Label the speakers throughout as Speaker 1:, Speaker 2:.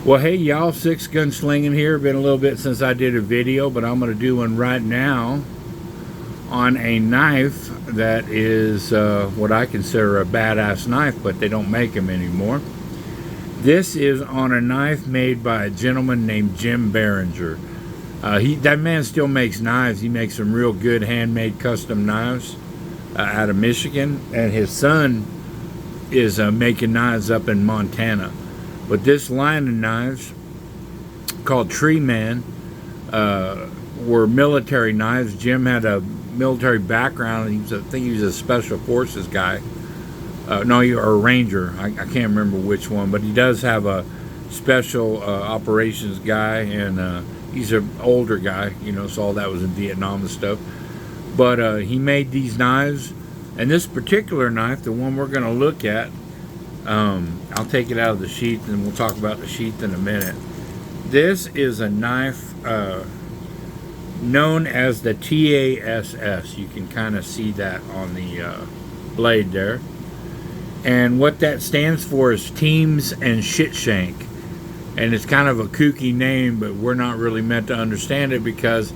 Speaker 1: Well, hey y'all, Six Gun Slinging here. Been a little bit since I did a video, but I'm going to do one right now on a knife that is what I consider a badass knife, but they don't make them anymore. This is on a knife made by a gentleman named Jim Behringer. That man still makes knives. He makes some real good handmade custom knives out of Michigan, and his son is making knives up in Montana. But this line of knives, called Treeman, were military knives. Jim had a military background. I think he was a special forces guy. No, or a ranger. I can't remember which one, but he does have a special operations guy, and he's an older guy, so all that was in Vietnam and stuff. But he made these knives, and this particular knife, the one we're going to look at, I'll take it out of the sheath and we'll talk about the sheath in a minute. This is a knife known as the TASS. You can kind of see that on the blade there. And what that stands for is Teams and Shit Shank. And it's kind of a kooky name, but we're not really meant to understand it because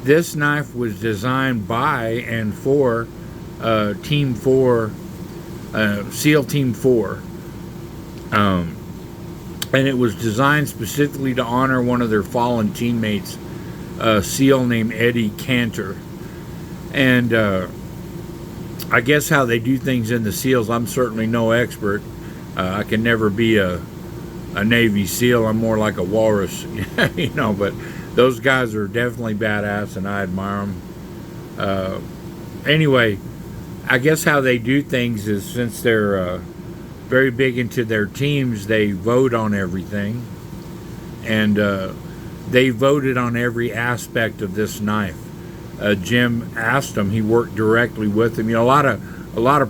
Speaker 1: this knife was designed by and for Team 4, SEAL Team 4. And it was designed specifically to honor one of their fallen teammates, a SEAL named Eddie Cantor. And I guess how they do things in the SEALs, I'm certainly no expert. I can never be a Navy SEAL. I'm more like a walrus, but those guys are definitely badass and I admire them. Anyway, I guess how they do things is, since they're very big into their teams, they vote on everything, and they voted on every aspect of this knife. Jim asked them. He worked directly with them. A lot of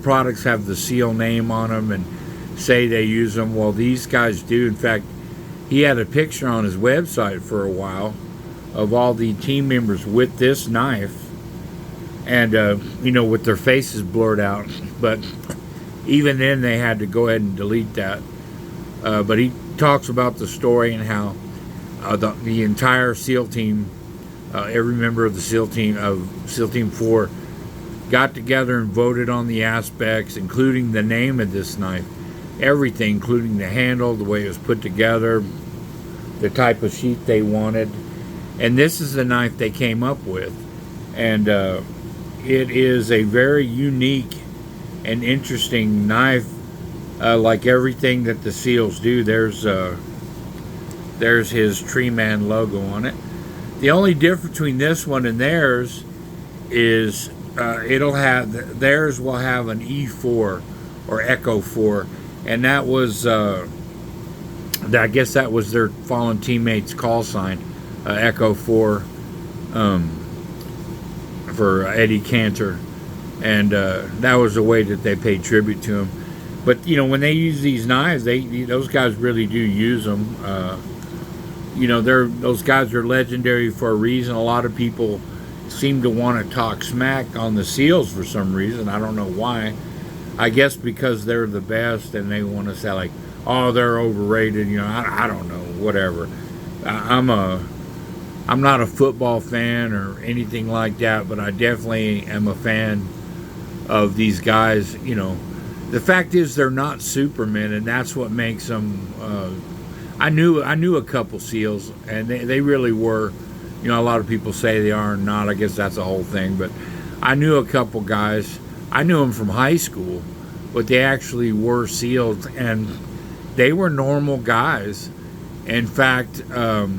Speaker 1: products have the SEAL name on them and say they use them. Well, these guys do. In fact, he had a picture on his website for a while of all the team members with this knife, and with their faces blurred out. But even then, they had to go ahead and delete that. But he talks about the story and how the entire SEAL team, every member of the SEAL Team 4, got together and voted on the aspects, including the name of this knife, everything, including the handle, the way it was put together, the type of sheath they wanted. And this is the knife they came up with. And it is a very unique and interesting knife, like everything that the SEALs do. There's his Treeman logo on it. The only difference between this one and theirs is theirs will have an E4 or Echo 4, and that was I guess that was their fallen teammates' call sign, Echo 4, for Eddie Cantor. And that was the way that they paid tribute to him. But when they use these knives, those guys really do use them. Those guys are legendary for a reason. A lot of people seem to want to talk smack on the SEALs for some reason. I don't know why. I guess because they're the best and they want to say like, oh, they're overrated. I don't know, whatever. I'm not a football fan or anything like that, but I definitely am a fan of these guys. The fact is they're not Supermen, and that's what makes them. I knew a couple SEALs, and they really were. A lot of people say they are not. I guess that's the whole thing. But I knew a couple guys. I knew them from high school, but they actually were SEALs, and they were normal guys. In fact, after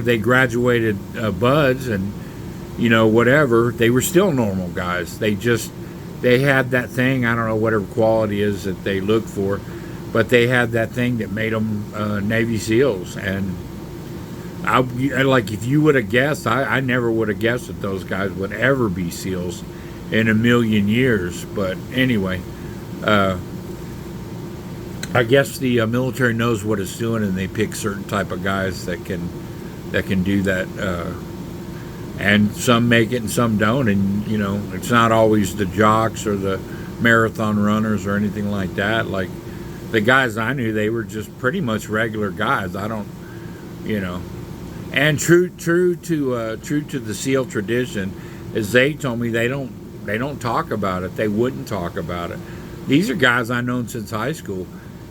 Speaker 1: they graduated BUDS and whatever, they were still normal guys. They had that thing, I don't know whatever quality is that they look for, but they had that thing that made them Navy SEALs. And if you would have guessed, I never would have guessed that those guys would ever be SEALs in a million years. But anyway, I guess the military knows what it's doing, and they pick certain type of guys that can do that. And some make it and some don't, and it's not always the jocks or the marathon runners or anything like that. Like the guys I knew, they were just pretty much regular guys. I don't, you know. And true to the SEAL tradition, is they told me they don't talk about it. They wouldn't talk about it. These are guys I've known since high school.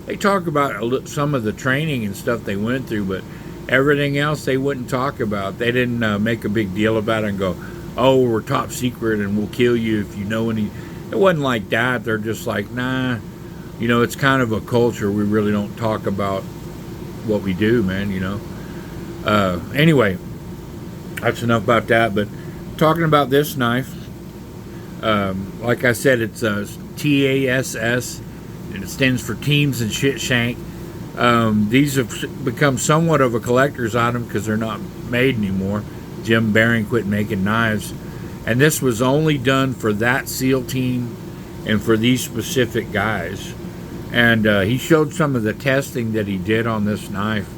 Speaker 1: They talk about some of the training and stuff they went through, but everything else they wouldn't talk about. They didn't make a big deal about it and go, "Oh, we're top secret and we'll kill you if you know any." It wasn't like that. They're just like, "Nah, you know, it's kind of a culture. We really don't talk about what we do, man, you know." Anyway, that's enough about that. But talking about this knife, like I said, it's TASS, and it stands for Teams and Shit Shank. These have become somewhat of a collector's item because they're not made anymore. Jim Baring quit making knives, and this was only done for that SEAL team and for these specific guys. And he showed some of the testing that he did on this knife,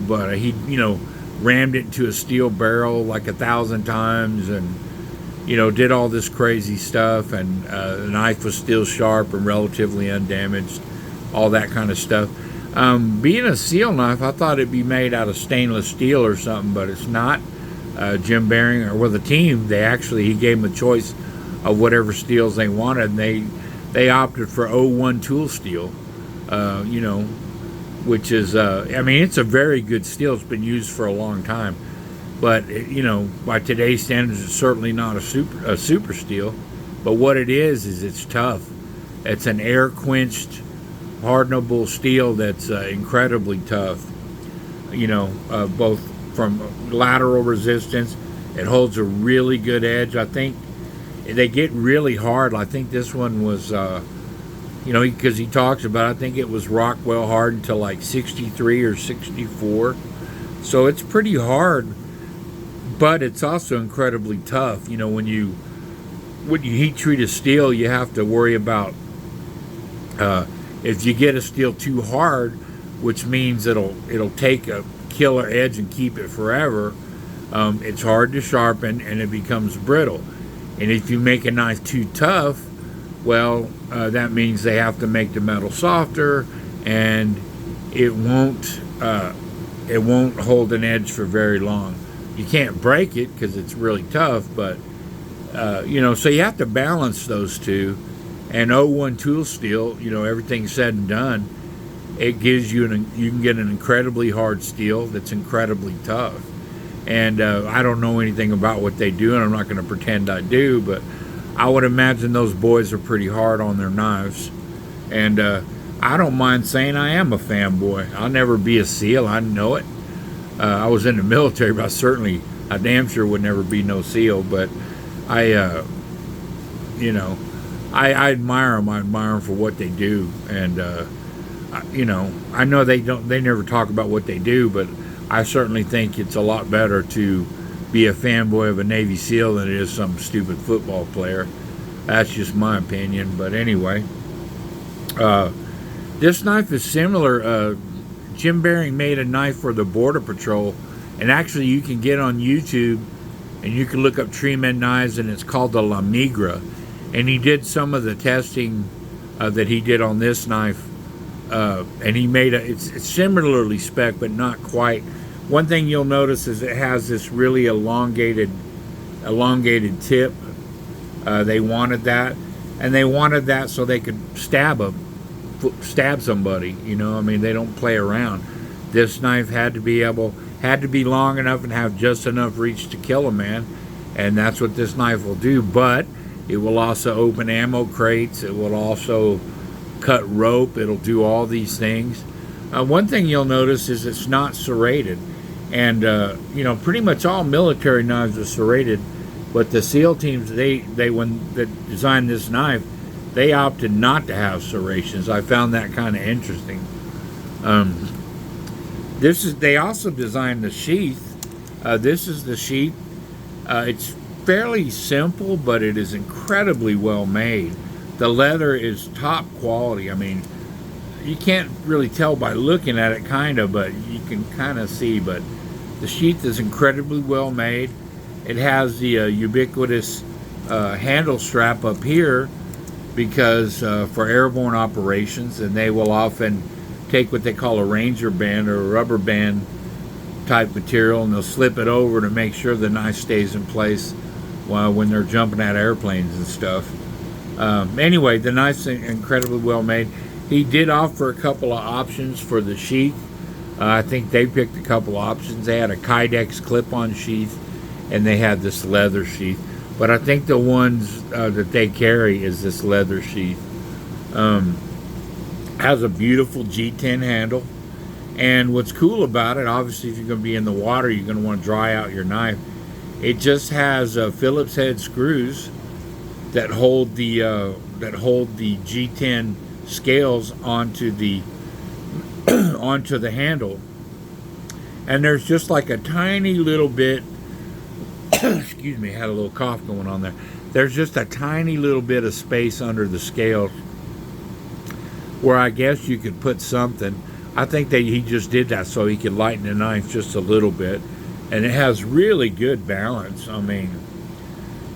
Speaker 1: but he, you know, rammed it into a steel barrel like 1,000 times, and you know, did all this crazy stuff, and the knife was still sharp and relatively undamaged, all that kind of stuff. Being a SEAL knife, I thought it'd be made out of stainless steel or something, but it's not. Jim Baring, or with the team, he gave them a choice of whatever steels they wanted, and they opted for 01 tool steel, you know, which is, I mean, it's a very good steel. It's been used for a long time, but you know, by today's standards, it's certainly not a super steel. But what it is it's tough. It's an air quenched, hardenable steel that's incredibly tough. You know, both from lateral resistance, it holds a really good edge. I think they get really hard. I think this one was, you know, because he talks about, I think it was Rockwell hardened to like 63 or 64. So it's pretty hard, but it's also incredibly tough. You know, when you heat treat a steel, you have to worry about if you get a steel too hard, which means it'll take a killer edge and keep it forever. It's hard to sharpen and it becomes brittle. And if you make a knife too tough, well, that means they have to make the metal softer, and it won't hold an edge for very long. You can't break it because it's really tough, but you know, so you have to balance those two. And 01 tool steel, you know, everything said and done, it gives you you can get an incredibly hard steel that's incredibly tough. And I don't know anything about what they do, and I'm not going to pretend I do, but I would imagine those boys are pretty hard on their knives. And I don't mind saying I am a fanboy. I'll never be a SEAL, I know it. I was in the military, but I damn sure would never be no SEAL. But you know, I admire them. I admire them for what they do. And you know, I know they never talk about what they do, but I certainly think it's a lot better to be a fanboy of a Navy SEAL than it is some stupid football player. That's just my opinion. But anyway, this knife is similar. Jim Baring made a knife for the Border Patrol, and actually you can get on YouTube and you can look up Treeman knives, and it's called the La Migra. And he did some of the testing that he did on this knife, and he made it's similarly spec but not quite. One thing you'll notice is it has this really elongated tip. They wanted that, and they wanted that so they could stab somebody. You know, I mean, they don't play around. This knife had to be long enough and have just enough reach to kill a man, and that's what this knife will do. But it will also open ammo crates. It will also cut rope. It'll do all these things. One thing you'll notice is it's not serrated. And, you know, pretty much all military knives are serrated. But the SEAL teams, when they designed this knife, they opted not to have serrations. I found that kind of interesting. They also designed the sheath. This is the sheath. It's fairly simple, but it is incredibly well made. The leather is top quality. I mean, you can't really tell by looking at it, kind of, but you can kind of see. But the sheath is incredibly well made. It has the ubiquitous handle strap up here, because for airborne operations, and they will often take what they call a ranger band or a rubber band type material, and they'll slip it over to make sure the knife stays in place while when they're jumping out of airplanes and stuff. Anyway, the knife's incredibly well made. He did offer a couple of options for the sheath. I think they picked a couple options. They had a Kydex clip-on sheath, and they had this leather sheath. But I think the ones that they carry is this leather sheath. Has a beautiful G10 handle. And what's cool about it, obviously if you're going to be in the water, you're going to want to dry out your knife. It just has Phillips head screws that hold the G10 scales onto the onto the handle. And there's just like a tiny little bit excuse me, I had a little cough going on there. There's just a tiny little bit of space under the scales where I guess you could put something. I think that he just did that so he could lighten the knife just a little bit. And it has really good balance. I mean,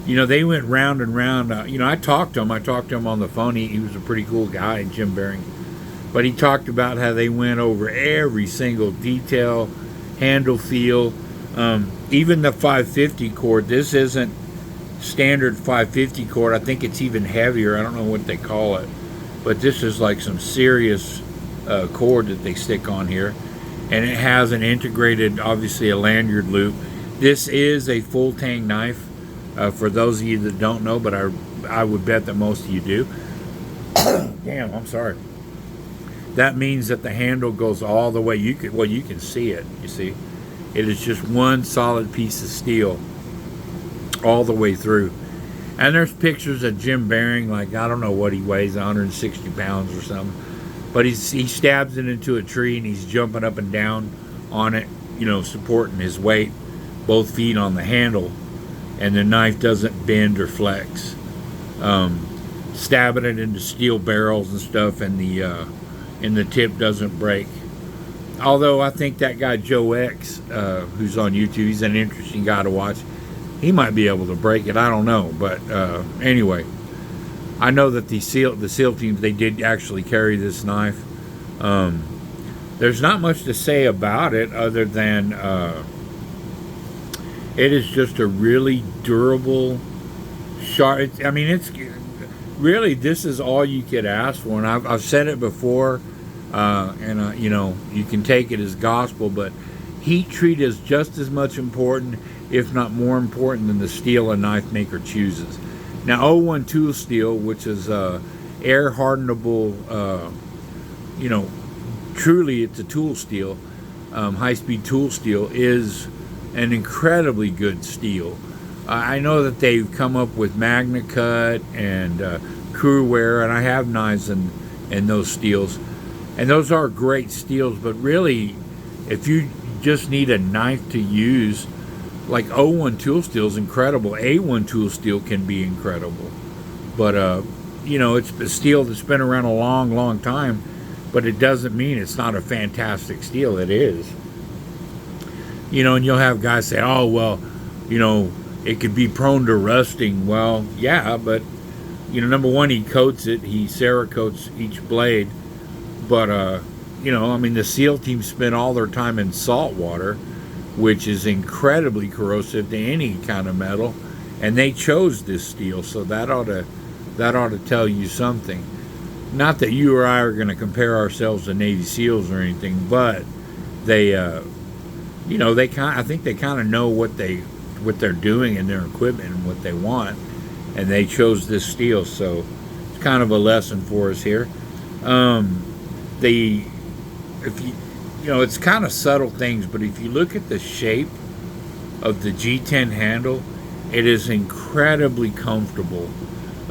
Speaker 1: you know, they went round and round. You know, I talked to him on the phone. He was a pretty cool guy, Jim Bering. But he talked about how they went over every single detail, handle feel, even the 550 cord. This isn't standard 550 cord. I think it's even heavier. I don't know what they call it. But this is like some serious cord that they stick on here. And it has an integrated, obviously a lanyard loop. This is a full tang knife, for those of you that don't know, but I would bet that most of you do. Damn, I'm sorry. That means that the handle goes all the way. You can see it, you see. It is just one solid piece of steel all the way through. And there's pictures of Jim Bering, like, I don't know what he weighs, 160 pounds or something. But he stabs it into a tree and he's jumping up and down on it, you know, supporting his weight, both feet on the handle, and the knife doesn't bend or flex. Stabbing it into steel barrels and stuff, and the tip doesn't break. Although I think that guy Joe X, who's on YouTube, he's an interesting guy to watch. He might be able to break it. I don't know, but anyway. I know that the SEAL teams, they did actually carry this knife. There's not much to say about it other than it is just a really durable, sharp. I mean, it's really, this is all you could ask for. And I've said it before, and you know, you can take it as gospel, but heat treat is just as much important, if not more important, than the steel a knife maker chooses. Now, 01 tool steel, which is air hardenable, you know, truly it's a tool steel, high-speed tool steel, is an incredibly good steel. I know that they've come up with Magna Cut and Crewware, and I have knives in those steels, and those are great steels. But really, if you just need a knife to use, like 01 tool steel is incredible. A1 tool steel can be incredible, but you know, it's a steel that's been around a long time, but it doesn't mean it's not a fantastic steel. It is. You know, and you'll have guys say, oh, well, you know, it could be prone to rusting. Well, yeah, but, you know, number one, he coats it. He Cerakotes each blade. But, you know, I mean, the SEAL team spend all their time in salt water, which is incredibly corrosive to any kind of metal. And they chose this steel, so that ought to tell you something. Not that you or I are going to compare ourselves to Navy SEALs or anything, but they, you know, I think they kind of know what they're doing in their equipment and what they want, and they chose this steel. So it's kind of a lesson for us here. If you know, it's kind of subtle things, but if you look at the shape of the G10 handle, it is incredibly comfortable.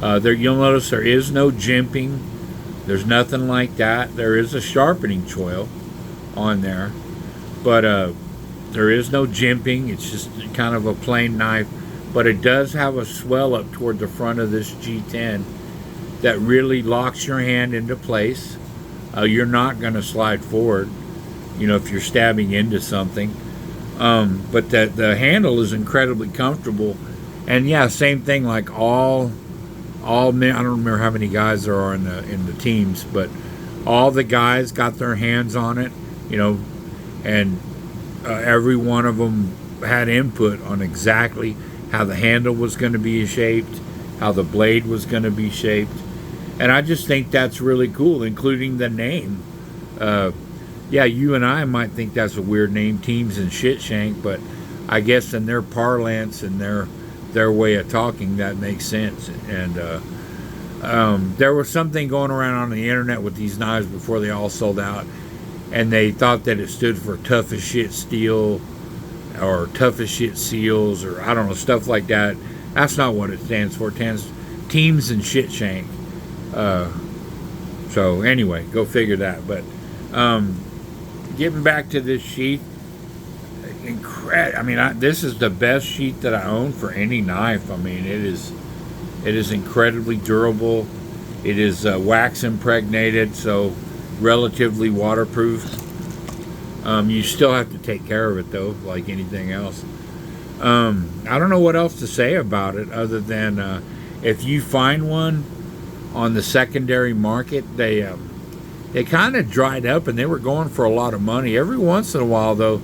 Speaker 1: You'll notice there is no jimping. There's nothing like that. There is a sharpening choil on there, but there is no jimping. It's just kind of a plain knife, but it does have a swell up toward the front of this G10 that really locks your hand into place. You're not going to slide forward, you know, if you're stabbing into something. But the handle is incredibly comfortable. And yeah, same thing, like all all men. I don't remember how many guys there are in the teams, but all the guys got their hands on it, you know, and every one of them had input on exactly how the handle was going to be shaped, how the blade was going to be shaped, and I just think that's really cool, including the name. Yeah, you and I might think that's a weird name, Teams and Shit Shank, but I guess in their parlance and their way of talking, that makes sense. And there was something going around on the internet with these knives before they all sold out, and they thought that it stood for tough as shit steel or tough as shit seals, or I don't know, stuff like that. That's not what it stands for. It stands Teams and Shit Shank. So anyway, go figure that. But getting back to this sheath, I mean, this is the best sheath that I own for any knife. I mean, it is incredibly durable. It is wax impregnated, so relatively waterproof. You still have to take care of it though, like anything else. I don't know what else to say about it other than if you find one on the secondary market, they kind of dried up and they were going for a lot of money. Every once in a while though,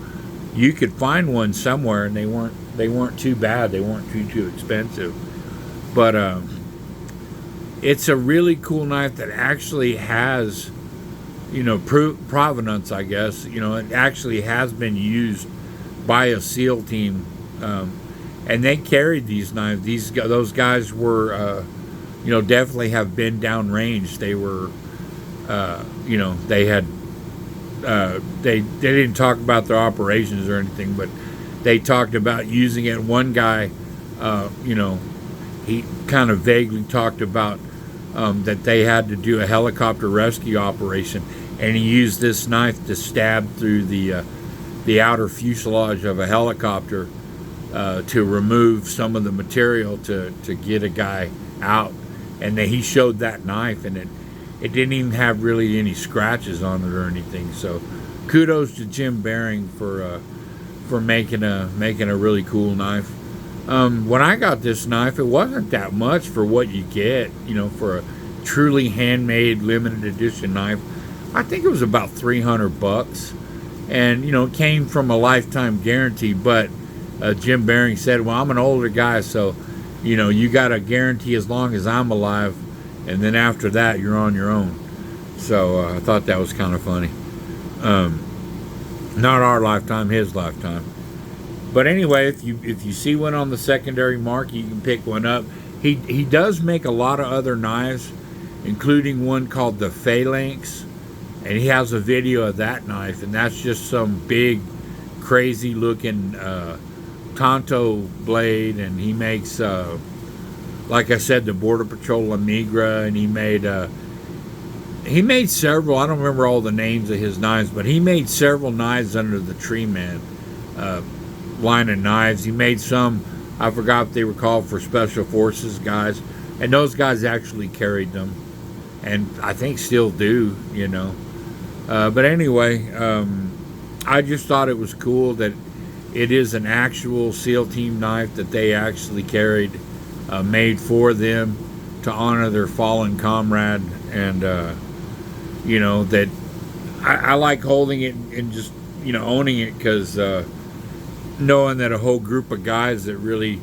Speaker 1: you could find one somewhere and they weren't too bad. They weren't too expensive. But it's a really cool knife that actually has, you know, provenance, I guess. You know, it actually has been used by a SEAL team, and they carried these knives. Those guys were, you know, definitely have been downrange. They were, you know, they had. They didn't talk about their operations or anything, but they talked about using it. One guy, you know, he kind of vaguely talked about that they had to do a helicopter rescue operation, and he used this knife to stab through the outer fuselage of a helicopter to remove some of the material to get a guy out. And he showed that knife, and it didn't even have really any scratches on it or anything. So kudos to Jim Bering for making a really cool knife. When I got this knife, it wasn't that much for what you get, you know, for a truly handmade limited edition knife. I think it was about $300, and you know, it came from a lifetime guarantee. But Jim Bering said, "Well, I'm an older guy, so you know, you got a guarantee as long as I'm alive, and then after that, you're on your own." So I thought that was kind of funny. Not our lifetime, his lifetime. But anyway, if you see one on the secondary market, you can pick one up. He does make a lot of other knives, including one called the Phalanx, and he has a video of that knife, and that's just some big, crazy looking Tonto blade. And he makes, like I said, the Border Patrol La Migra, and he made several. I don't remember all the names of his knives, but he made several knives under the Treeman line of knives. He made some, I forgot what they were called, for Special Forces guys, and those guys actually carried them, and I think still do, you know. But anyway, I just thought it was cool that it is an actual SEAL team knife that they actually carried, made for them to honor their fallen comrade. And you know, that I like holding it and just, you know, owning it, because knowing that a whole group of guys that really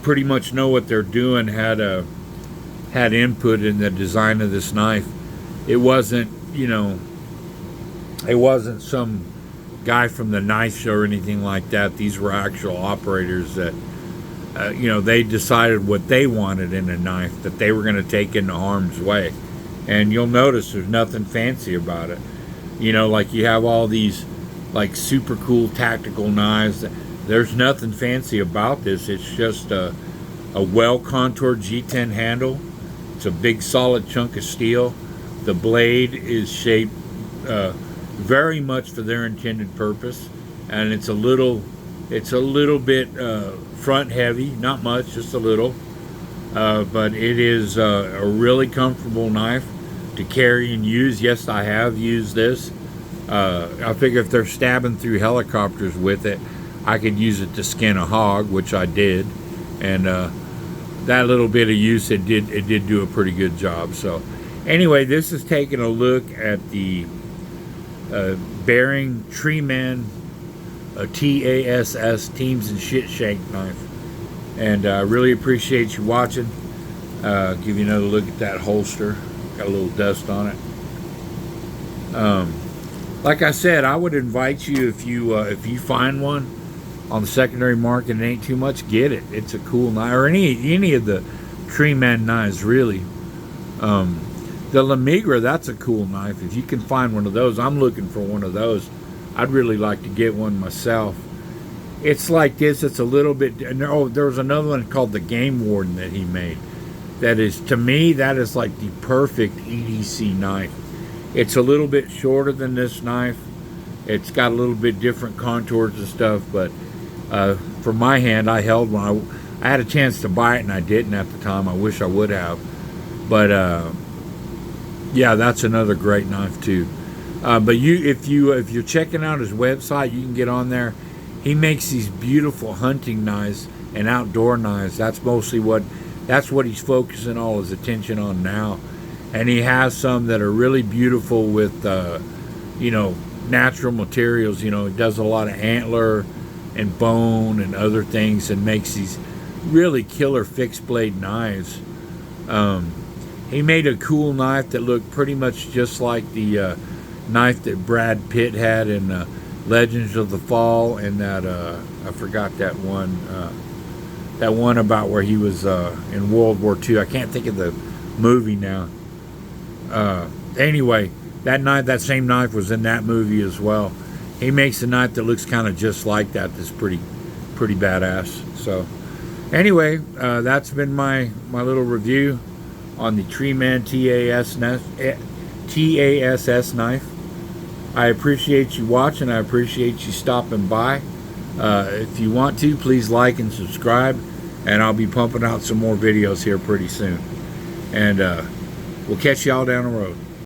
Speaker 1: pretty much know what they're doing had input in the design of this knife. It wasn't, you know, it wasn't some guy from the knife show or anything like that. These were actual operators that, you know, they decided what they wanted in a knife that they were going to take into harm's way. And you'll notice there's nothing fancy about it. You know, like you have all these like super cool tactical knives. There's nothing fancy about this. It's just a well contoured G10 handle. It's a big solid chunk of steel. The blade is shaped very much for their intended purpose, and it's a little bit front heavy, not much, just a little, but it is a really comfortable knife to carry and use. Yes, I have used this. I figure if they're stabbing through helicopters with it, I could use it to skin a hog, which I did, and that little bit of use, it did do a pretty good job. So anyway, this is taking a look at the Bearing Treeman TASS Teams and Shit Shank knife. And I really appreciate you watching. Give you another look at that holster. Got a little dust on it. Like I said, I would invite you, if you find one on the secondary market and it ain't too much, get it. It's a cool knife, or any of the Treeman knives, really. The La Migra, that's a cool knife. If you can find one of those, I'm looking for one of those. I'd really like to get one myself. It's like this. It's a little bit. Oh, there was another one called the Game Warden that he made. That is, to me, that is like the perfect EDC knife. It's a little bit shorter than this knife. It's got a little bit different contours and stuff, but for my hand, I held one. I had a chance to buy it and I didn't at the time. I wish I would have. But yeah, that's another great knife too. But if you're checking out his website, you can get on there. He makes these beautiful hunting knives and outdoor knives. That's mostly what he's focusing all his attention on now. And he has some that are really beautiful with you know, natural materials. You know, he does a lot of antler and bone and other things, and makes these really killer fixed blade knives. He made a cool knife that looked pretty much just like the knife that Brad Pitt had in Legends of the Fall, and that I forgot that one about where he was in World War II. I can't think of the movie now. Anyway, that same knife was in that movie as well. He makes a knife that looks kind of just like that. That's pretty badass. So anyway, that's been my little review on the Treeman TASS knife. I appreciate you watching. I appreciate you stopping by. If you want to, please like and subscribe, and I'll be pumping out some more videos here pretty soon. And we'll catch y'all down the road.